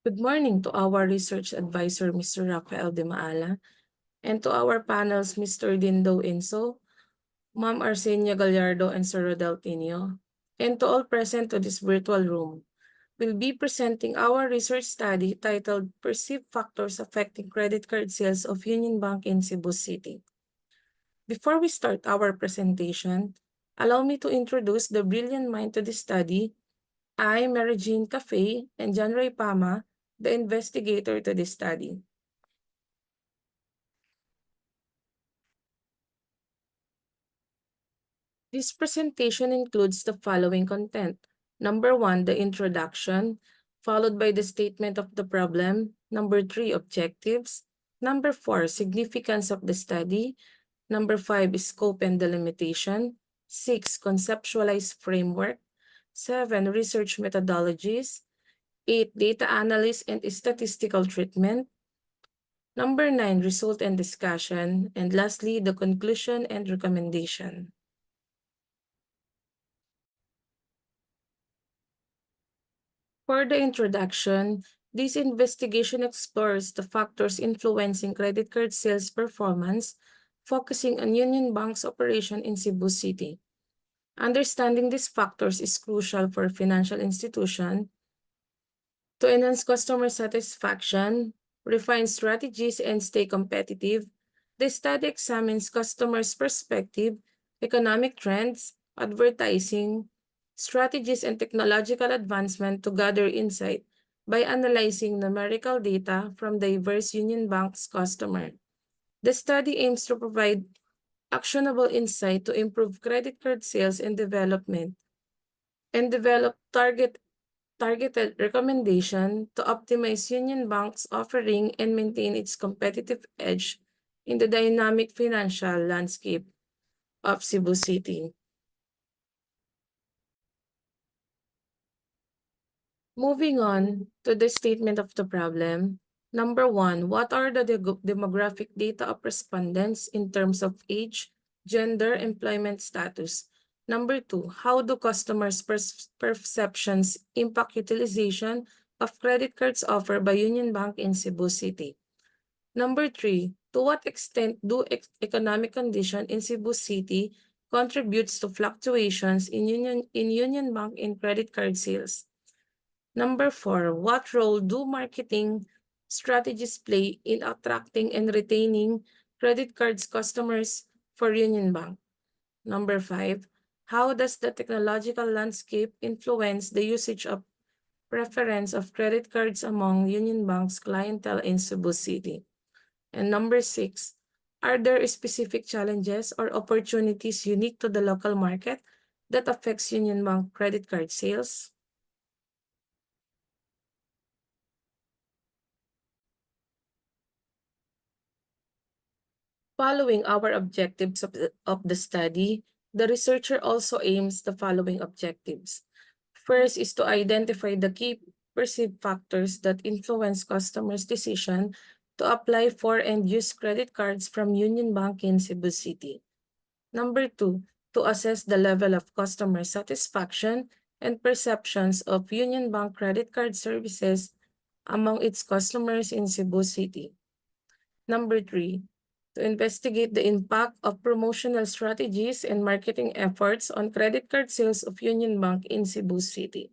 Good morning to our research advisor, Mr. Rafael De Maala, and to our panels, Mr. Dindo Inso, Ma'am Arsenia Gallardo, and Sir Rodel Tinio, and to all present to this virtual room. We'll be presenting our research study titled Perceived Factors Affecting Credit Card Sales of Union Bank in Cebu City. Before we start our presentation, allow me to introduce the brilliant mind to this study. I'm Mary Jean Cafe and John Ray Pama, the investigator to this study. This presentation includes the following content. Number 1, the introduction, followed by the statement of the problem. Number 3, objectives. Number 4, significance of the study. Number 5, scope and delimitation. 6, conceptualized framework. 7, research methodologies. 8, data analysis and statistical treatment. Number 9, result and discussion. And lastly, the conclusion and recommendation. For the introduction, this investigation explores the factors influencing credit card sales performance, focusing on Union Bank's operation in Cebu City. Understanding these factors is crucial for financial institutions to enhance customer satisfaction, refine strategies, and stay competitive. The study examines customers' perspective, economic trends, advertising, strategies, and technological advancement to gather insight by analyzing numerical data from diverse Union Bank's customers. The study aims to provide actionable insight to improve credit card sales and development and develop targeted recommendation to optimize Union Bank's offering and maintain its competitive edge in the dynamic financial landscape of Cebu City. Moving on to the statement of the problem. Number 1, what are the demographic data of respondents in terms of age, gender, employment status? Number 2, how do customers' perceptions impact utilization of credit cards offered by Union Bank in Cebu City? Number 3, to what extent do economic conditions in Cebu City contributes to fluctuations in Union Bank in credit card sales? Number 4, what role do marketing strategies play in attracting and retaining credit cards customers for Union Bank? Number 5, how does the technological landscape influence the usage of preference of credit cards among Union Bank's clientele in Cebu City? And number 6, are there specific challenges or opportunities unique to the local market that affects Union Bank credit card sales? Following our objectives of the study, the researcher also aims the following objectives. First is to identify the key perceived factors that influence customers' decision to apply for and use credit cards from Union Bank in Cebu City. Number 2, to assess the level of customer satisfaction and perceptions of Union Bank credit card services among its customers in Cebu City. Number 3, to investigate the impact of promotional strategies and marketing efforts on credit card sales of Union Bank in Cebu City.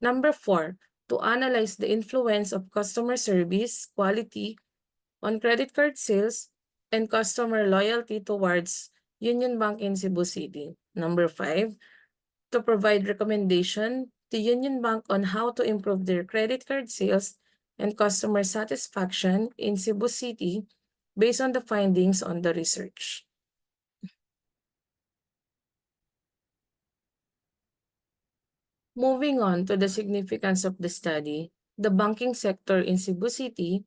Number 4, to analyze the influence of customer service quality on credit card sales and customer loyalty towards Union Bank in Cebu City. Number 5, to provide recommendation to Union Bank on how to improve their credit card sales and customer satisfaction in Cebu City based on the findings on the research. Moving on to the significance of the study, the banking sector in Cebu City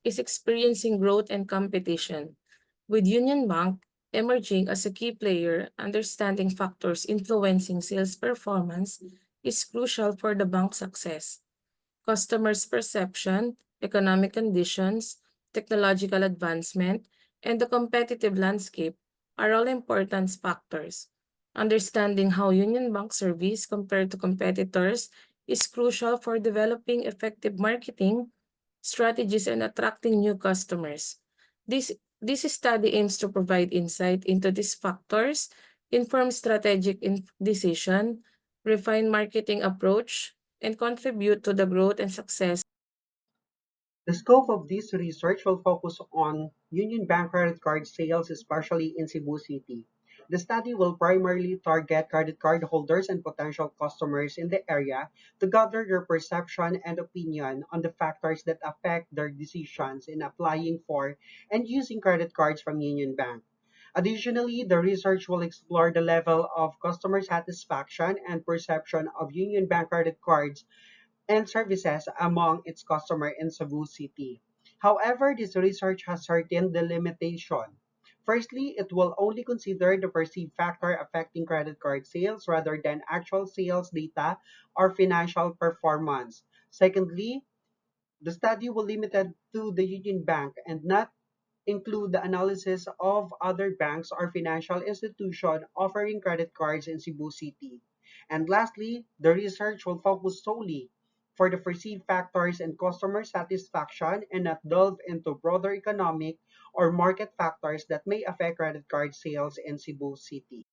is experiencing growth and competition, with Union Bank emerging as a key player. Understanding factors influencing sales performance is crucial for the bank's success. Customers' perception, economic conditions, technological advancement, and the competitive landscape are all important factors. Understanding how Union Bank service compared to competitors is crucial for developing effective marketing strategies and attracting new customers. This study aims to provide insight into these factors, inform strategic decision, refine marketing approach, and contribute to the growth and success. The scope of this research will focus on Union Bank credit card sales, especially in Cebu City. The study will primarily target credit card holders and potential customers in the area to gather their perception and opinion on the factors that affect their decisions in applying for and using credit cards from Union Bank. Additionally, the research will explore the level of customer satisfaction and perception of Union Bank credit cards and services among its customers in Cebu City. However, this research has certain delimitation. Firstly, it will only consider the perceived factor affecting credit card sales rather than actual sales data or financial performance. Secondly, the study will limit it to the Union Bank and not include the analysis of other banks or financial institutions offering credit cards in Cebu City. And lastly, the research will focus solely for the perceived factors and customer satisfaction and not delve into broader economic or market factors that may affect credit card sales in Cebu City.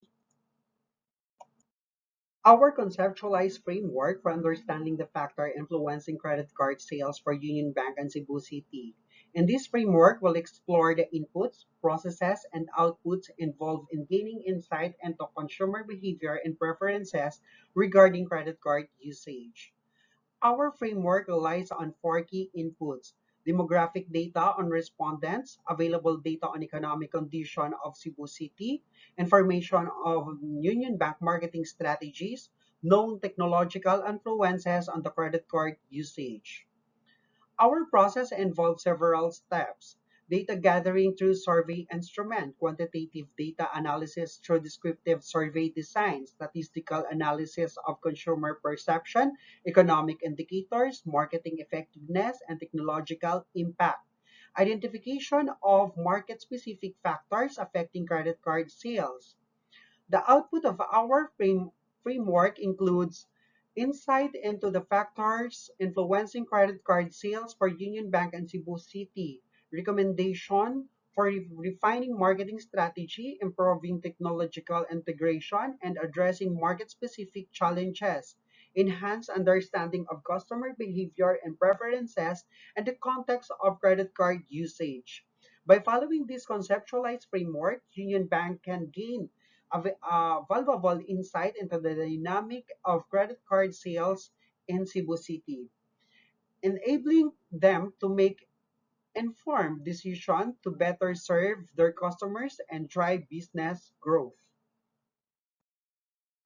Our conceptualized framework for understanding the factor influencing credit card sales for Union Bank and Cebu City. In this framework, we'll explore the inputs, processes, and outputs involved in gaining insight into consumer behavior and preferences regarding credit card usage. Our framework relies on four key inputs: demographic data on respondents, available data on economic condition of Cebu City, information of Union Bank marketing strategies, known technological influences on the credit card usage. Our process involves several steps: data gathering through survey instrument, quantitative data analysis through descriptive survey design, statistical analysis of consumer perception, economic indicators, marketing effectiveness, and technological impact, identification of market-specific factors affecting credit card sales. The output of our framework includes insight into the factors influencing credit card sales for Union Bank and Cebu City, recommendation for refining marketing strategy, improving technological integration, and addressing market-specific challenges, enhance understanding of customer behavior and preferences, and the context of credit card usage. By following this conceptualized framework, Union Bank can gain valuable insight into the dynamic of credit card sales in Cebu City, enabling them to make informed decisions to better serve their customers and drive business growth.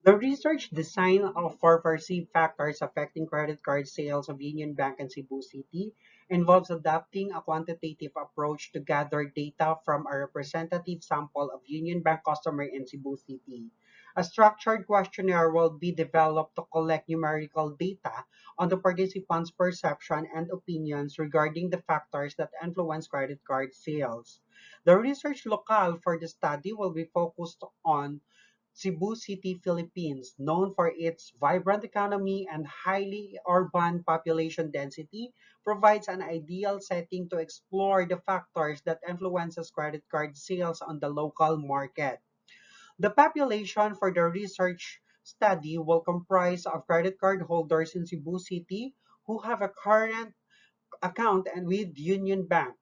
The research design of for perceived factors affecting credit card sales of Union Bank and Cebu City involves adopting a quantitative approach to gather data from a representative sample of Union Bank customers in Cebu City. A structured questionnaire will be developed to collect numerical data on the participants' perception and opinions regarding the factors that influence credit card sales. The research locale for the study will be focused on Cebu City, Philippines, known for its vibrant economy and highly urban population density, provides an ideal setting to explore the factors that influences credit card sales on the local market. The population for the research study will comprise of credit card holders in Cebu City who have a current account and with Union Bank.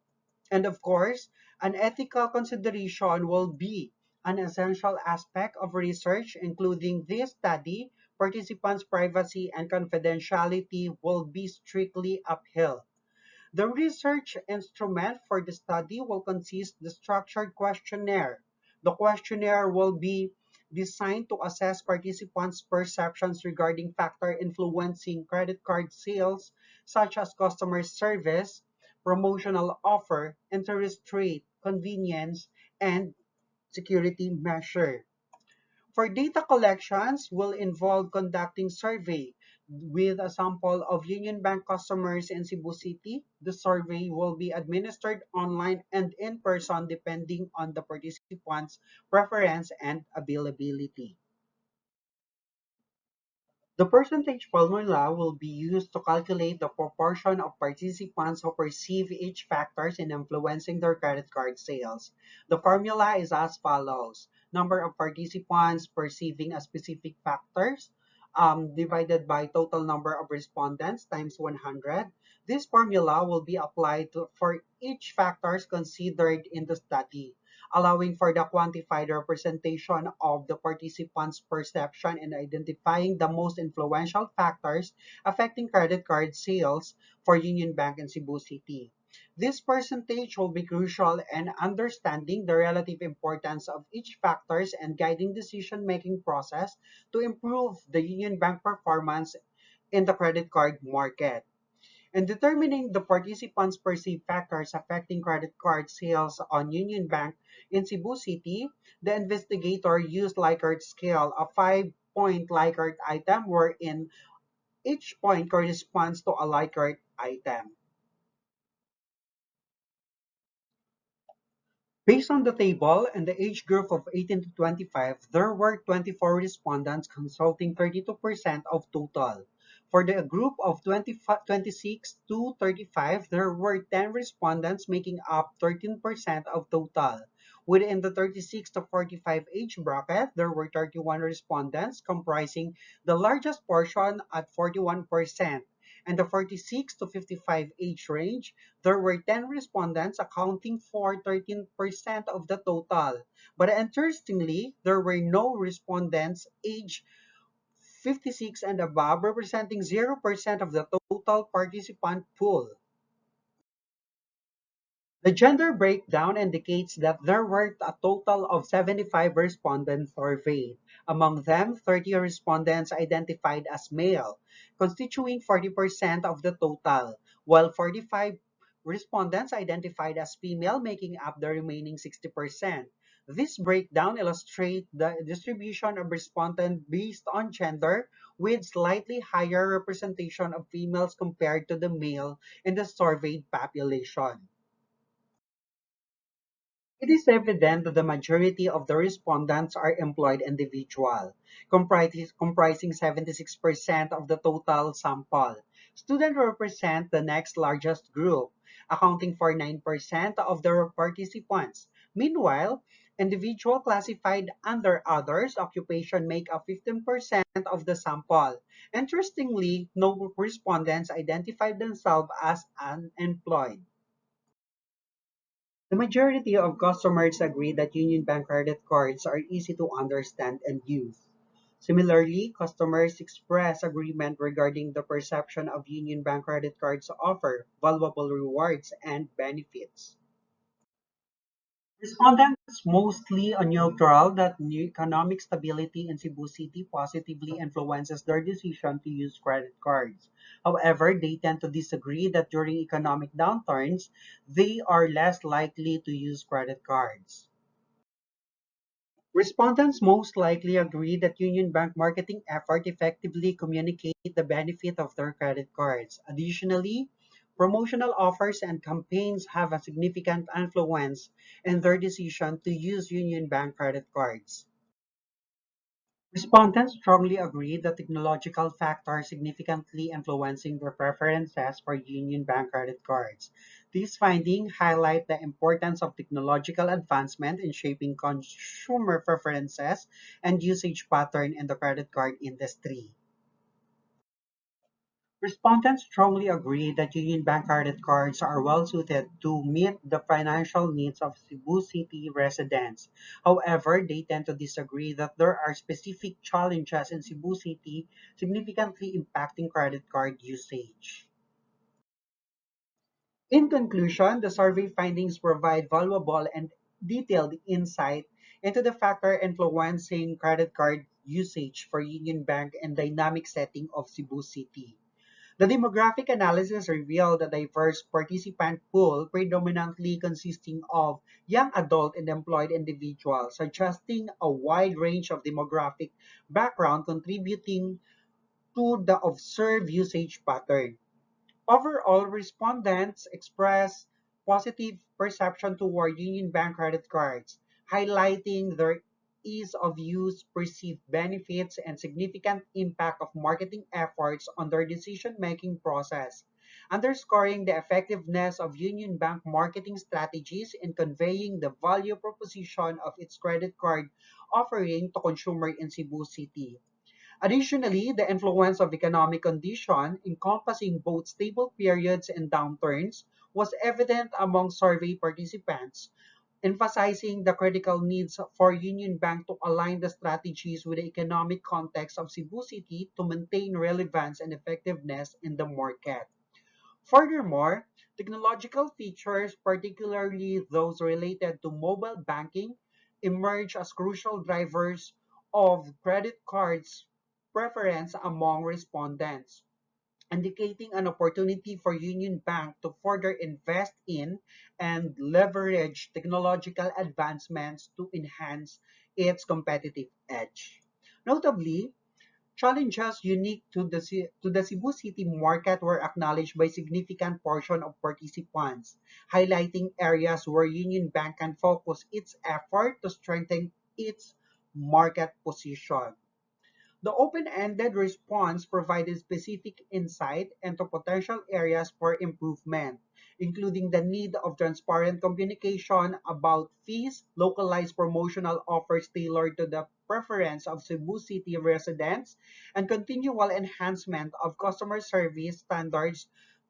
And of course, an ethical consideration will be an essential aspect of research, including this study. Participants' privacy and confidentiality will be strictly upheld. The research instrument for the study will consist the structured questionnaire. The questionnaire will be designed to assess participants' perceptions regarding factors influencing credit card sales, such as customer service, promotional offer, interest rate, convenience, and security measure. For data collections will involve conducting survey with a sample of Union Bank customers in Cebu City. The survey will be administered online and in person depending on the participants' preference and availability. The percentage formula will be used to calculate the proportion of participants who perceive each factors in influencing their credit card sales. The formula is as follows. Number of participants perceiving a specific factors divided by total number of respondents times 100. This formula will be applied for each factors considered in the study, allowing for the quantified representation of the participants' perception and identifying the most influential factors affecting credit card sales for Union Bank and Cebu City. This percentage will be crucial in understanding the relative importance of each factors and guiding decision-making process to improve the Union Bank performance in the credit card market. In determining the participants' perceived factors affecting credit card sales on Union Bank in Cebu City, the investigator used Likert scale, a 5-point Likert item wherein each point corresponds to a Likert item. Based on the table and the age group of 18 to 25, there were 24 respondents consulting 32% of total. For the group of 26 to 35, there were 10 respondents making up 13% of total. Within the 36 to 45 age bracket, there were 31 respondents comprising the largest portion at 41%. And the 46 to 55 age range, there were 10 respondents accounting for 13% of the total. But interestingly, there were no respondents aged 56 and above, representing 0% of the total participant pool. The gender breakdown indicates that there were a total of 75 respondents surveyed. Among them, 30 respondents identified as male, constituting 40% of the total, while 45 respondents identified as female, making up the remaining 60%. This breakdown illustrates the distribution of respondents based on gender, with slightly higher representation of females compared to the male in the surveyed population. It is evident that the majority of the respondents are employed individuals, comprising 76% of the total sample. Students represent the next largest group, accounting for 9% of the participants. Meanwhile, individual classified under others occupation make up 15% of the sample. Interestingly, no respondents identified themselves as unemployed. The majority of customers agree that Union Bank credit cards are easy to understand and use. Similarly, customers express agreement regarding the perception of Union Bank credit cards offer valuable rewards and benefits. Respondents mostly are neutral that new economic stability in Cebu City positively influences their decision to use credit cards. However, they tend to disagree that during economic downturns, they are less likely to use credit cards. Respondents most likely agree that Union Bank marketing effort effectively communicate the benefit of their credit cards. Additionally, promotional offers and campaigns have a significant influence in their decision to use Union Bank credit cards. Respondents strongly agree that technological factors significantly influencing their preferences for Union Bank credit cards. These findings highlight the importance of technological advancement in shaping consumer preferences and usage pattern in the credit card industry. Respondents strongly agree that Union Bank credit cards are well suited to meet the financial needs of Cebu City residents. However, they tend to disagree that there are specific challenges in Cebu City significantly impacting credit card usage. In conclusion, the survey findings provide valuable and detailed insight into the factor influencing credit card usage for Union Bank and dynamic setting of Cebu City. The demographic analysis revealed a diverse participant pool predominantly consisting of young adult and employed individuals, suggesting a wide range of demographic background contributing to the observed usage pattern. Overall, respondents expressed positive perception toward Union Bank credit cards, highlighting their ease of use, perceived benefits, and significant impact of marketing efforts on their decision-making process, underscoring the effectiveness of Union Bank marketing strategies in conveying the value proposition of its credit card offering to consumers in Cebu City. Additionally, the influence of economic condition, encompassing both stable periods and downturns, was evident among survey participants, emphasizing the critical needs for Union Bank to align the strategies with the economic context of Cebu City to maintain relevance and effectiveness in the market. Furthermore, technological features, particularly those related to mobile banking, emerge as crucial drivers of credit cards preference among respondents, indicating an opportunity for Union Bank to further invest in and leverage technological advancements to enhance its competitive edge. Notably, challenges unique to the Cebu City market were acknowledged by significant portion of participants, highlighting areas where Union Bank can focus its effort to strengthen its market position. The open-ended response provided specific insight into potential areas for improvement, including the need of transparent communication about fees, localized promotional offers tailored to the preference of Cebu City residents, and continual enhancement of customer service standards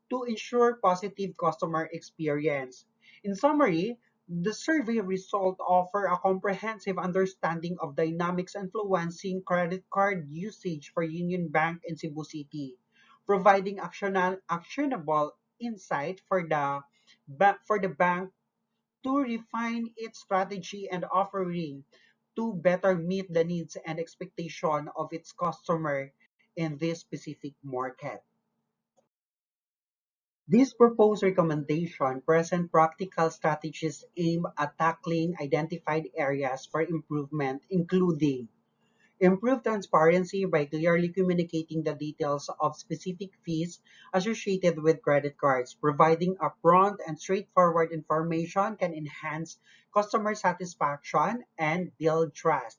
to ensure positive customer experience. In summary, the survey results offer a comprehensive understanding of dynamics influencing credit card usage for Union Bank in Cebu City, providing actionable insight for the bank to refine its strategy and offering to better meet the needs and expectation of its customer in this specific market. These proposed recommendations present practical strategies aimed at tackling identified areas for improvement, including improved transparency by clearly communicating the details of specific fees associated with credit cards. Providing upfront and straightforward information can enhance customer satisfaction and build trust.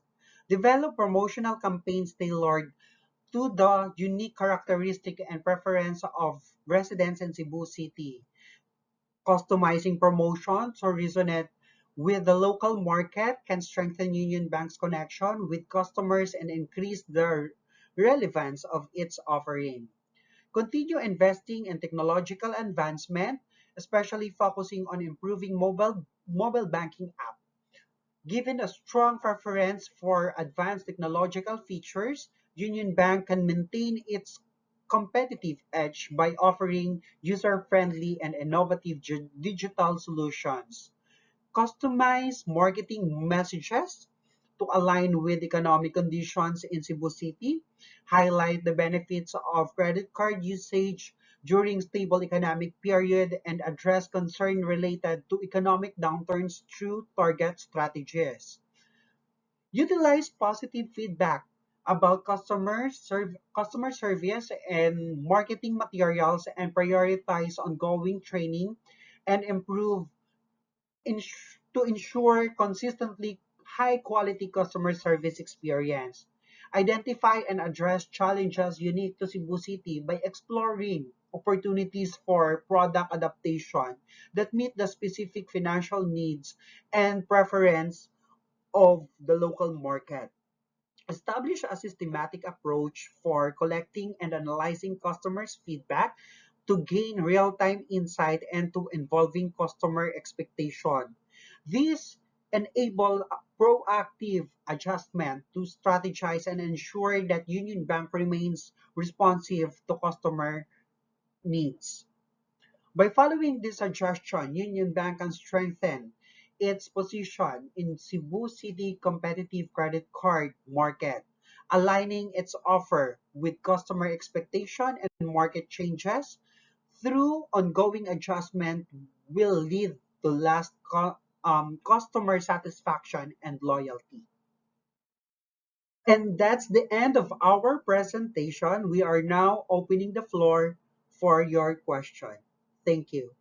Develop promotional campaigns tailored to the unique characteristic and preference of residents in Cebu City. Customizing promotions to resonate with the local market can strengthen Union Bank's connection with customers and increase the relevance of its offering. Continue investing in technological advancement, especially focusing on improving mobile banking apps. Given a strong preference for advanced technological features, Union Bank can maintain its competitive edge by offering user-friendly and innovative digital solutions. Customize marketing messages to align with economic conditions in Cebu City, highlight the benefits of credit card usage during stable economic period, and address concern related to economic downturns through target strategies. Utilize positive feedback about customer service and marketing materials and prioritize ongoing training and improve to ensure consistently high quality customer service experience. Identify and address challenges unique to Cebu City by exploring opportunities for product adaptation that meet the specific financial needs and preference of the local market. Establish a systematic approach for collecting and analyzing customers' feedback to gain real-time insight into involving customer expectation. These enable proactive adjustment to strategize and ensure that Union Bank remains responsive to customer needs. By following this suggestion, Union Bank can strengthen its position in Cebu City competitive credit card market, aligning its offer with customer expectation and market changes through ongoing adjustment will lead to customer satisfaction and loyalty. And that's the end of our presentation. We are now opening the floor for your question. Thank you.